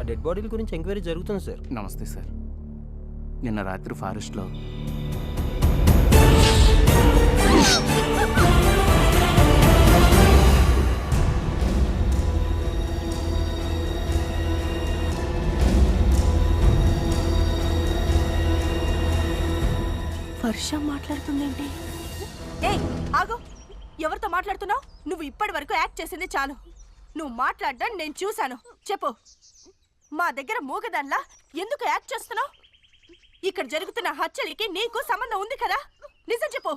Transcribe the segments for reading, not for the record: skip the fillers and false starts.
Dead బాడీల గురించి enquiry జరుగుతుంది sir. నమస్తే సార్. నిన్న రాత్రి ఫారెస్ట్లో వర్ష మాట్లాడుతుందేంటి? ఏయ్ ఆగు, ఎవరితో మాట్లాడుతున్నావు? నువ్వు ఇప్పటి వరకు యాక్ట్ చేసింది చాలు. నువ్వు మాట్లాడడం నేను చూశాను. చెప్పు, మా దగ్గర మూగదాన్లా ఎందుకు యాక్ట్ చేస్తున్నావు? ఇక్కడ జరుగుతున్న హత్యలకి నీకు సంబంధం ఉంది కదా, నిజం చెప్పు.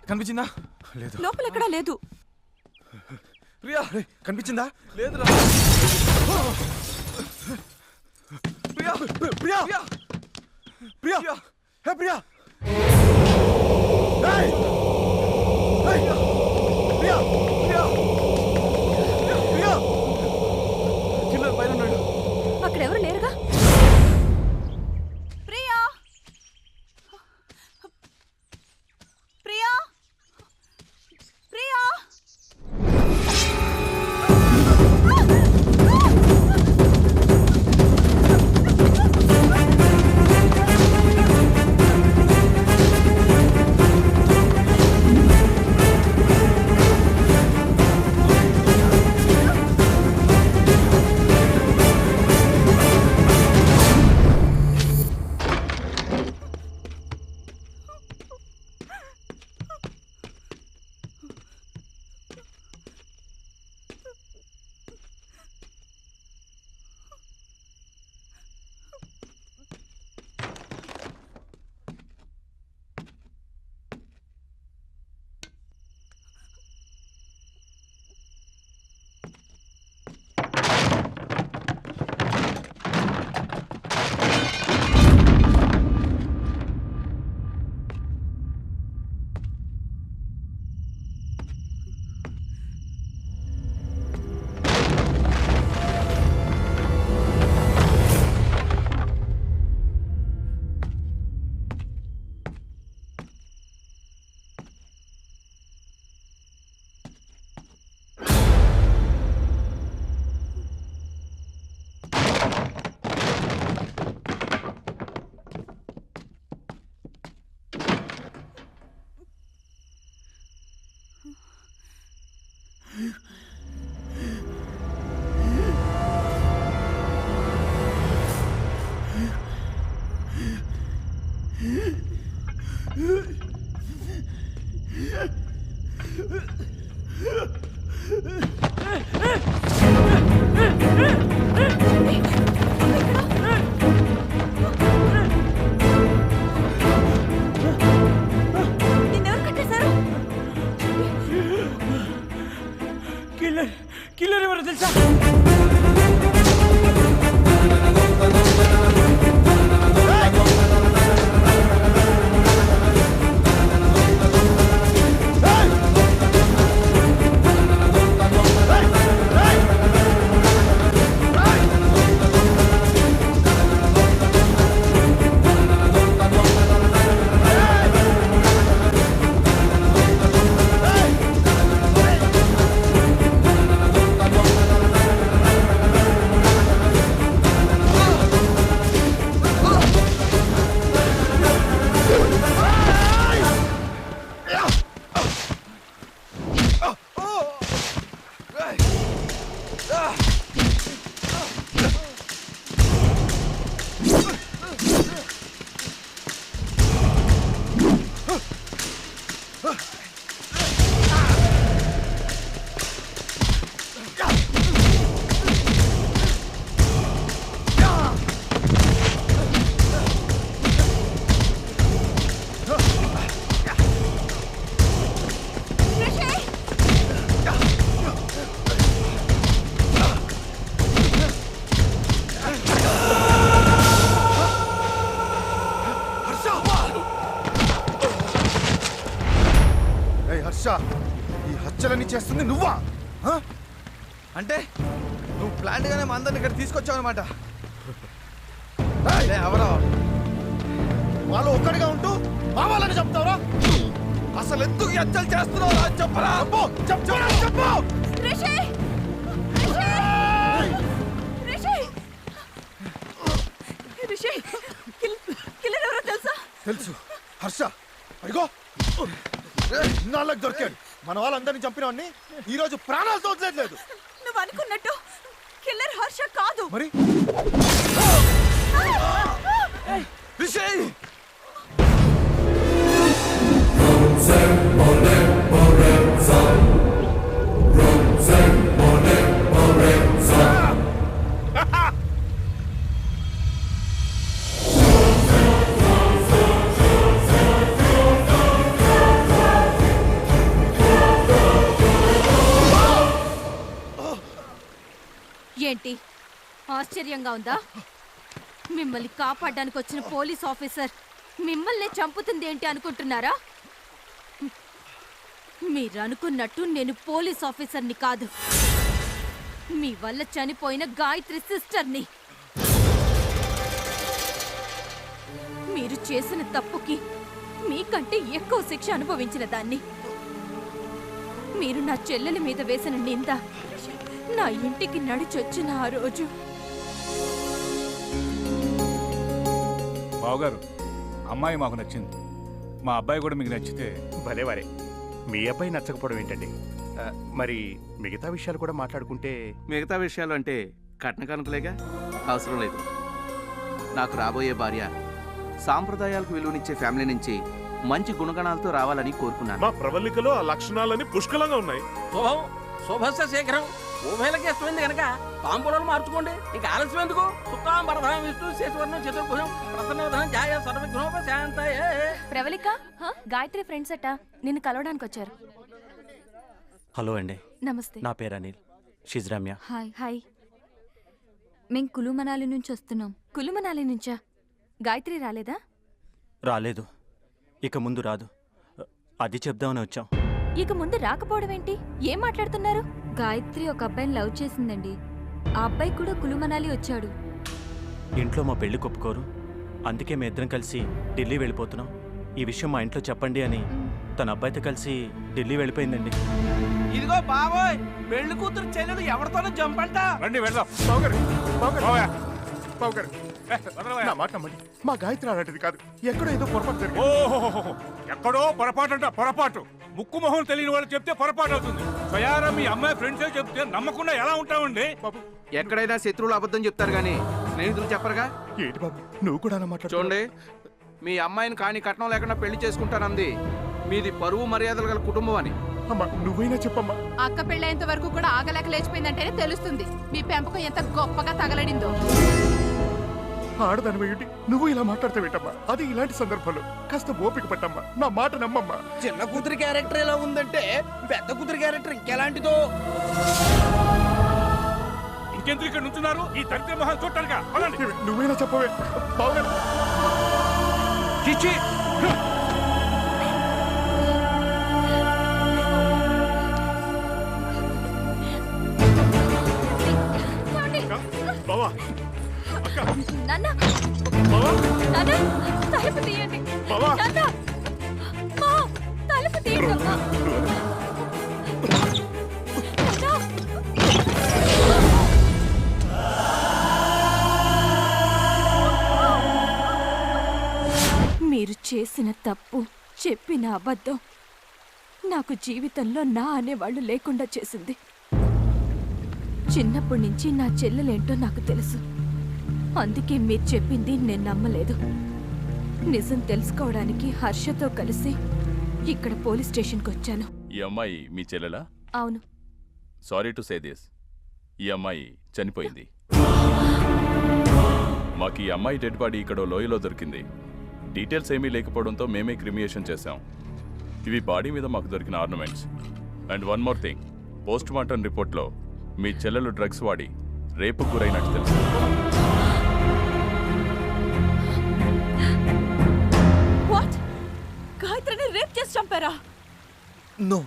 కనిపించిందా? లేదు. లోపల ఎక్కడా లేదు. ప్రియా కనిపించిందా? లేదు. ప్రియా ప్రియా ప్రియా హే ప్రియా ప్రియా ప్రియా ప్రియా కిల్లర్ పైన ఉన్నాడు. అక్కడ ఎవరు లేరుగా. ప్రియా ప్రియా ప్రియా కిల్లర్ ఎవరో తెలుసా? హర్ష, ఈ హత్యలన్నీ చేస్తుంది నువ్వా? అంటే నువ్వు ప్లాంట్ గానే మా అందరిని ఇక్కడ తీసుకొచ్చావు అనమాట. ఎవరో వాళ్ళు ఒక్కడిగా ఉంటూ మా వాళ్ళని చెప్తావరా? అసలు ఎందుకు ఈ హత్యలు చేస్తున్నావు చెప్పరా? చెప్పరా చెప్పు. రిషి! రిషి! రిషి! కిల్లర్ ఎవరో తెలుసా? తెలుసు హర్ష. అడిగో ఇన్నాళ్ళకి దొరికాడు. మన వాళ్ళందరినీ చంపినవన్నీ ఈ రోజు ప్రాణాలతో వదిలేదు. నువ్వు అనుకున్నట్టు కిల్లర్ హర్ష కాదు. మరి రిషి! ఏంటి ఆశ్చర్యంగా ఉందా? మిమ్మల్ని కాపాడడానికి వచ్చిన పోలీస్ ఆఫీసర్ మిమ్మల్ని చంపుతుంది ఏంటి అనుకుంటున్నారా? మీరు అనుకున్నట్టు నేను పోలీస్ ఆఫీసర్ని కాదు. మీ వల్ల చనిపోయిన గాయత్రి సిస్టర్ని. మీరు చేసిన తప్పుకి మీకంటే ఎక్కువ శిక్ష అనుభవించిన దాన్ని. మీరు నా చెల్లెలి మీద వేసిన నింద నా ఇంటికి నడిచొచ్చిన ఆ రోజు. బావగారు, అమ్మాయి మాకు నచ్చింది. మా అబ్బాయి కూడా మీకు నచ్చితే. భలేవారే. మీ అబ్బాయి నచ్చకపోవడం ఏంటండి? మరి మిగతా విషయాలు కూడా మాట్లాడుకుంటే. మిగతా విషయాలు అంటే కట్న కనుకలేగా, అవసరం లేదు. నాకు రాబోయే భార్య సాంప్రదాయాలకు విలువనిచ్చే ఫ్యామిలీ నుంచి మంచి గుణగణాలతో రావాలని కోరుకున్నాను. మా ప్రవళికలో ఆ లక్షణాలన్నీ పుష్కలంగా ఉన్నాయి. శుభం శుభస్య శీఘ్రం. ఉభయలకి ఇష్టమైంది కనుక తాంబూలాలు మార్చుకోండి. ఇంకా ఆలస్యం ఎందుకు? సుఖాం వరదం విష్ణు శేషవర్ణం చతుర్భుజం ప్రసన్నవదనం ఛాయ సర్వజ్ఞోపశాంతయే. ప్రవళిక, గాయత్రి ఫ్రెండ్స్ అట నిన్ను కలవడానికి వచ్చారు. హలో అండి, నమస్తే. నా పేరు Anil. She's Ramya. Hi. Hi. మేం కులుమనాలి నుంచి వస్తున్నాం. కులుమనాలి నుంచా? గాయత్రి రాలేదా? రాలేదు, ఇక ముందు రాదు. అది చెప్దామని వచ్చాం. ఇక ముందు రాకపోవడం ఏంటి? ఏం మాట్లాడుతున్నారు? గాయత్రి ఒక అబ్బాయిని లవ్ చేసిందండి. ఆ అబ్బాయి కూడా కులుమనాలి వచ్చాడు. ఇంట్లో మా పెళ్లి ఒప్పుకోరు. అందుకే మేము ఇద్దరం కలిసి ఢిల్లీ వెళ్ళిపోతున్నాం. ఈ విషయం మా ఇంట్లో చెప్పండి అని తన అబ్బాయితో కలిసి ఢిల్లీ వెళ్ళిపోయిందండి. ఇదిగో బాబోయ్, పెళ్లి కూతురు చెల్లెలు ఎవరితోనో జంపంట. రండి వెళ్దాం. నా మాట నమ్మండి, మా గాయత్రి అలాంటిది కాదు. ఎక్కడో ఏదో పొరపాటు జరిగింది. ఓహో, ఎక్కడో పొరపాటు అంట. పొరపాటు ముక్కు మొహం తెలియని వాళ్ళు చెప్తే పొరపాటు అవుతుంది. స్వయారా మీ అమ్మాయి ఫ్రెండ్సే చెప్తే నమ్మకుండా ఎలా ఉంటామండి? ఎక్కడైనా శత్రువులు అబద్ధం చెప్తారు కానీ స్నేహితులు చెప్పరుగా. ఏంటి బాబు, నువ్వు కూడా అలా మాట్లాడు. చూడండి, మీ అమ్మాయిని కానీ కట్నం లేకుండా పెళ్లి చేసుకుంటానంది. మీది పరువు మర్యాదలు గల కుటుంబం అని. అమ్మా, నువ్వైనా చెప్పమ్మా. అక్క పెళ్ళేంత వరకు కూడా ఆగలేక లేచిపోయిందంటేనే తెలుస్తుంది మీ పెంపకం ఎంత గొప్పగా తగలడిందో. ఆడదాని వేయుంటి నువ్వు ఇలా మాట్లాడతావేంటమ్మా? అది ఇలాంటి సందర్భంలో కాస్త ఓపిక పట్టమ్మా. నా మాట నమ్మమ్మా. చిన్న కూతురి క్యారెక్టర్ ఎలా ఉందంటే పెద్ద కూతురి క్యారెక్టర్ ఇంకెలాంటిదో. ఇంకెందుకు ఇక్కడ నుంచున్నారు? ఈ దరిద్ర మొహం చూడటానికా? నువ్వైనా చెప్పవే. బావగారు, చిచ్చి, బావా, అక్క, నాన్న, బావా, నాన్న, తలుపు తీయండి. బావా. నాన్న, మా, తలుపు తీయండి అమ్మా. మీరు చేసిన తప్పు, చెప్పిన అబద్ధం నాకు జీవితంలో నా అనేవాళ్ళు లేకుండా చేసింది. చిన్నప్పటి నుంచి నా చెల్లెలేంటో నాకు తెలుసు. అందుకే మీరు చెప్పింది నేను నమ్మలేదు. నిజం తెలుసుకోవడానికి హర్షతో కలిసి ఇక్కడ పోలీస్ స్టేషన్కి వచ్చాను. ఈ అమ్మాయి మీ చెల్లెలా? అవును. సారీ టు సే దిస్, ఈ అమ్మాయి చనిపోయింది. మాకు ఈ అమ్మాయి డెడ్ బాడీ ఇక్కడ లోయలో దొరికింది. డీటెయిల్స్ ఏమీ లేకపోవడంతో మేమే క్రిమియేషన్ చేశాం. ఇవి బాడీ మీద మాకు దొరికిన ornaments. And one more thing, post mortem రిపోర్ట్లో మీ చెల్లెలు డ్రగ్స్ వాడి రేపుకు గురైనట్టు తెలుసు. వాట్? గాయత్రిని రేప్ చేసి చంపారా? నో,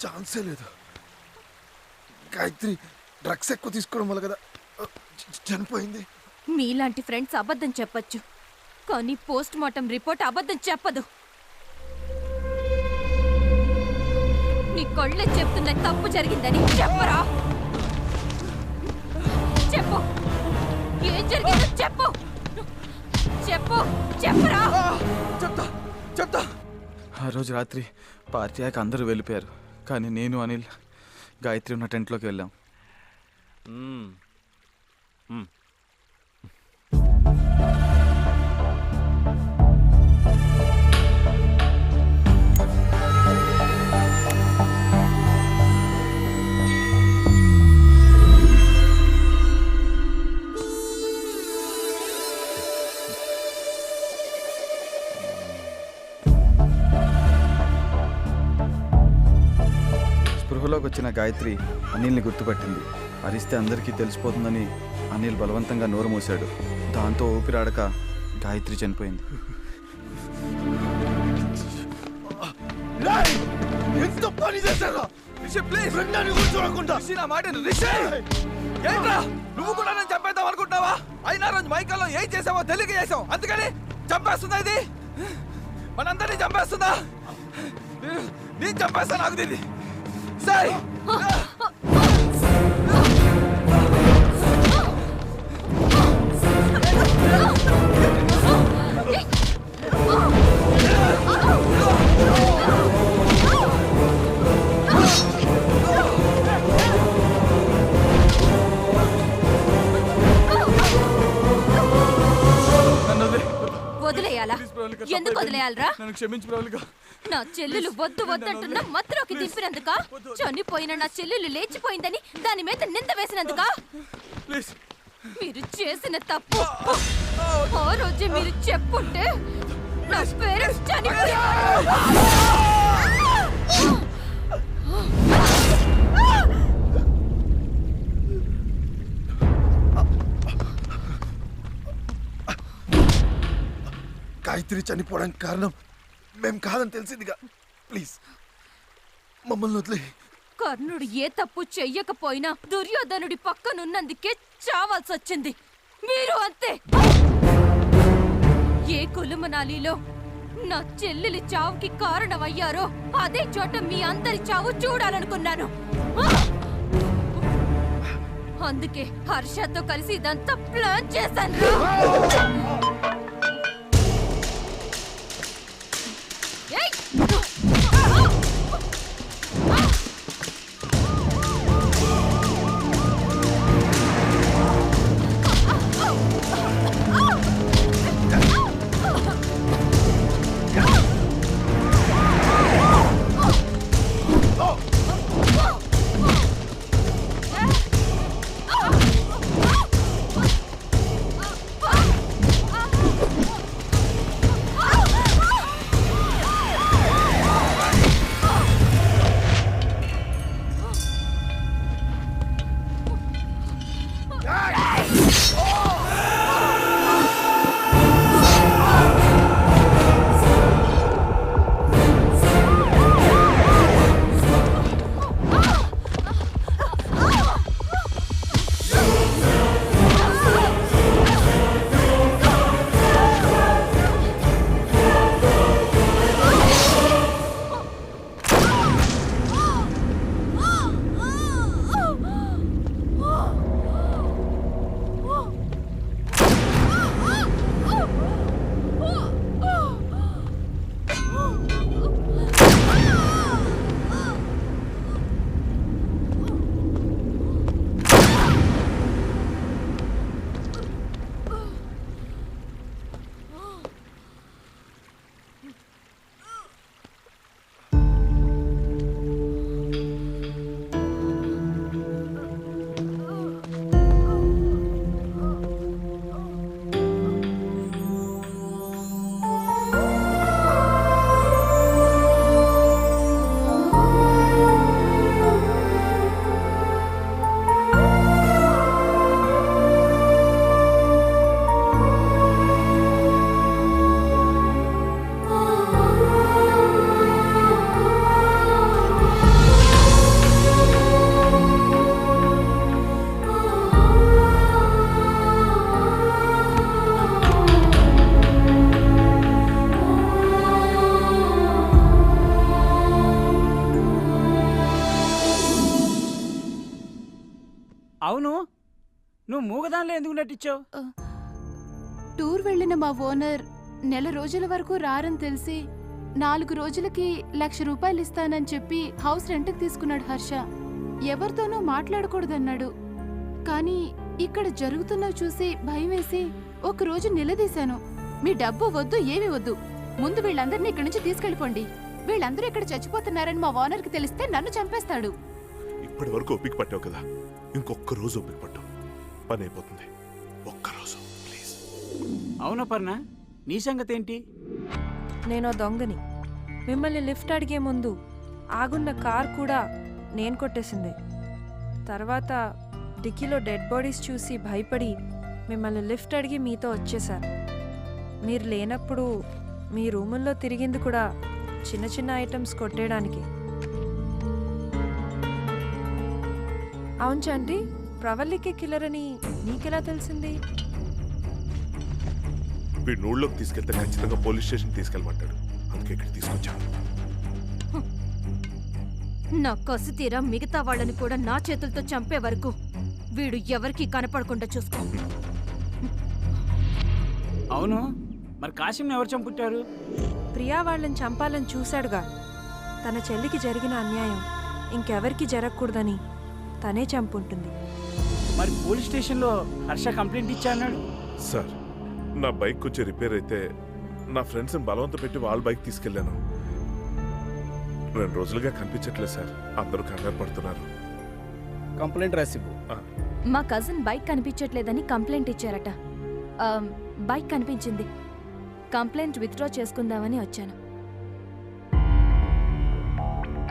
ఛాన్సే లేదు. గాయత్రి డ్రగ్స్ ఎక్కువ తీసుకోవడం వల్ల కదా చనిపోయింది. మీలాంటి ఫ్రెండ్స్ అబద్ధం చెప్పొచ్చు, కానీ పోస్ట్ మార్టం రిపోర్ట్ అబద్ధం చెప్పదు. నీ కళ్ళే చెప్తున్న తప్పు జరిగిందని చెప్పరా? చెప్పు, ఏం జరిగిందో చెప్పు. చెప్పు, చెప్పరా? చెప్తా. ఆ రోజు రాత్రి పార్టీ అయ్యాక అందరూ వెళ్ళిపోయారు, కానీ నేను అనిల్ గాయత్రి ఉన్న టెంట్లోకి వెళ్ళాం. స్పృహలోకి వచ్చిన గాయత్రి అనిల్ని గుర్తుపట్టింది. అరిస్తే అందరికీ తెలిసిపోతుందని అనిల్ బలవంతంగా నోరు మూశాడు. దాంతో ఊపిరాడక గాయత్రి చనిపోయింది. ఎంత పని చేశారా? చూడకుండా నా మాట ఏంట్రా, నువ్వు కూడా నన్ను చంపేద్దాం అనుకుంటున్నావా? అయినా రోజు మైకల్లో ఏం చేసావో తెలియక చేసావు, అందుకని చంపేస్తుందా ఇది? మనందరినీ చంపేస్తుందా? నేను చంపేస్తా, నాకు తెలియదు. సరే వదిలేయాలా? ఎందుకు వదిలేయాలరా? నన్ను క్షమించు ప్రవళిక. నా చెల్లెలు వద్దు వద్దంటున్నా మత్తులోకి దింపినందుక? చనిపోయిన నా చెల్లెలు లేచిపోయిందని దాని మీద నింద వేసినందుక? మీరు చేసిన తప్పు ఆ రోజే మీరు చెప్పుంటే నా పేరెంట్స్ చనిపోయారు. గాయత్రి చనిపోవడానికి కారణం మేం కాదని తెలిసిందిగా. ప్లీజ్ మమ్మల్ని వదిలే. కర్ణుడు ఏ తప్పు చెయ్యకపోయినా దుర్యోధనుడి పక్కనున్నందుకే చావాల్సి వచ్చింది. మీరు అంతే. ఏ కులమనాలిలో నా చెల్లెలి చావుకి కారణమయ్యారో అదే చోట మీ అందరి చావు చూడాలనుకున్నాను. అందుకే హర్షతో కలిసి ఇదంతా ప్లాన్ చేశాను. అవును, నువ్వు మూగదానిలో ఎందుకు నటించావు? టూర్ వెళ్ళిన మా ఓనర్ నెల రోజుల వరకు రారని తెలిసి 4 రోజులకి 1,00,000 రూపాయలు ఇస్తానని చెప్పి హౌస్ రెంట్కి తీసుకున్నాడు హర్ష. ఎవరితోనూ మాట్లాడకూడదన్నాడు. కానీ ఇక్కడ జరుగుతున్నవి చూసి భయం వేసి ఒకరోజు నిలదీశాను. మీ డబ్బు వద్దు, ఏమీ వద్దు, ముందు వీళ్ళందరినీ ఇక్కడి నుంచి తీసుకెళ్ళిపోండి. వీళ్ళందరూ ఇక్కడ చచ్చిపోతున్నారని మా ఓనర్కి తెలిస్తే నన్ను చంపేస్తాడు. ఇప్పటి వరకు ఓపిక పట్టావు కదా, ఇంకొక్క రోజు ఓపిక పట్టు, పని అయిపోతుంది. ఒక్కరోజు ప్లీజ్. అవునా పర్ణ, నీ సంగతి ఏంటి? నేను దొంగని. మిమ్మల్ని లిఫ్ట్ అడిగే ముందు ఆగున్న కార్ కూడా నేను కొట్టేసింది. తర్వాత డిక్కీలో డెడ్ బాడీస్ చూసి భయపడి మిమ్మల్ని లిఫ్ట్ అడిగి మీతో వచ్చేసాను. మీరు లేనప్పుడు మీ రూముల్లో తిరిగింది కూడా చిన్న చిన్న ఐటమ్స్ కొట్టేయడానికి. అవును చంటి, ప్రవల్లికే కిల్లర్ అని నీకెలా తెలిసింది? వీడిని ఊళ్ళోకి తీసుకెళ్తే ఖచ్చితంగా పోలీస్ స్టేషన్ తీసుకెళ్ళమంటాడు, అందుకే ఇక్కడ తీసుకొచ్చాను. నా కసి తీరా మిగతా వాళ్ళని కూడా నా చేతులతో చంపే వరకు వీడు ఎవరికీ కనపడకుండా చూసుకో. అవును, మరి కాశీంని ఎవరు చంపుట్టారు? ప్రియా వాళ్ళని చంపాలని చూశాడుగా. తన చెల్లికి జరిగిన అన్యాయం ఇంకెవరికి జరగకూడదని తనే చంపుంటుంది. మరి పోలీస్ స్టేషన్లో హర్ష కంప్లైంట్ ఇచ్చా అన్నాడు. సార్, నా బైక్ కొంచెం రిపేర్ అయితే నా ఫ్రెండ్స్ని బలవంత పెట్టి వాళ్ళ బైక్ తీసుకెళ్ళాను. 2 రోజులుగా కనిపించట్లేదు సార్, అందరూ కంగారు పడుతున్నారు. కంప్లైంట్ రాసివ్వు. మా కజిన్ బైక్ కనిపించట్లేదని కంప్లైంట్ ఇచ్చారట. బైక్ కనిపించింది. కంప్లైంట్ విత్డ్రా చేసుకుందామని వచ్చాను.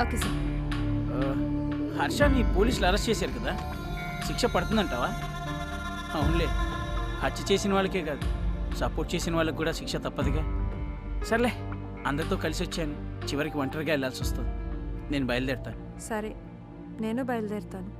Okay sir. హర్షని పోలీసులు అరెస్ట్ చేశారు కదా, శిక్ష పడుతుందంటావా? అవునులే, హత్య చేసిన వాళ్ళకే కాదు, సపోర్ట్ చేసిన వాళ్ళకి కూడా శిక్ష తప్పదుగా. సర్లే, అందరితో కలిసి వచ్చాను, చివరికి ఒంటరిగా వెళ్ళాల్సి వస్తుంది. నేను బయలుదేరుతాను. సరే, నేను బయలుదేరుతాను.